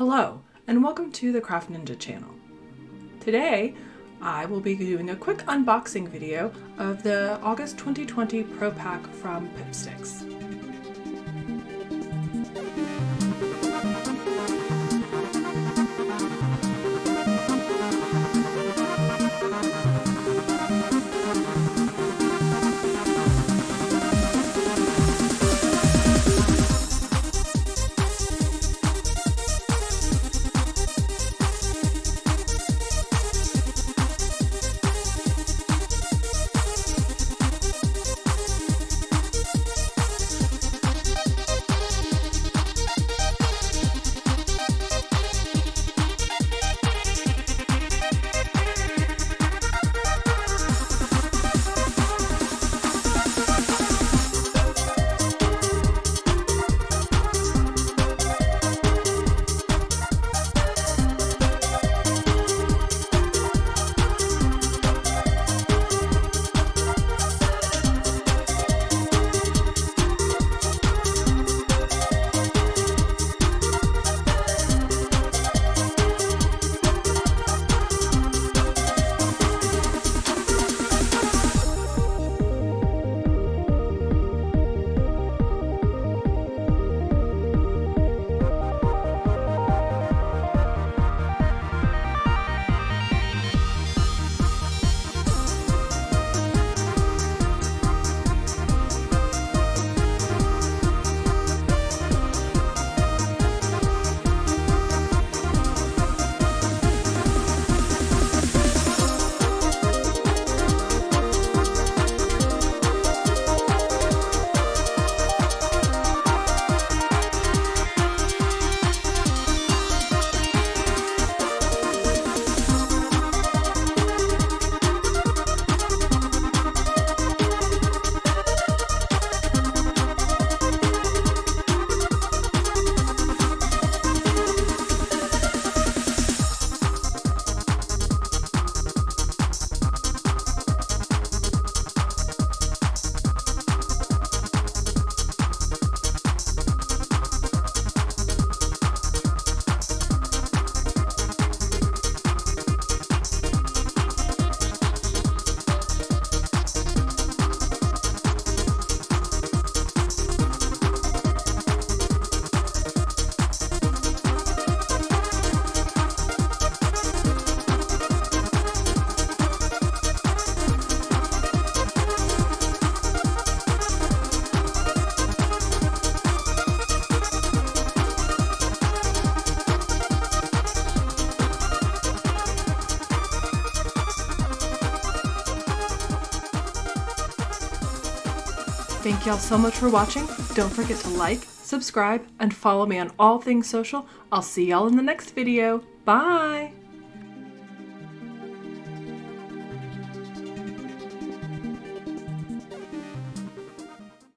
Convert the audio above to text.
Hello, and welcome to the Craft Ninja channel. Today, I will be doing a quick unboxing video of the August 2020 Pro Pack from Pipsticks. Thank y'all so much for watching. Don't forget to like, subscribe, and follow me on all things social. I'll see y'all in the next video. Bye!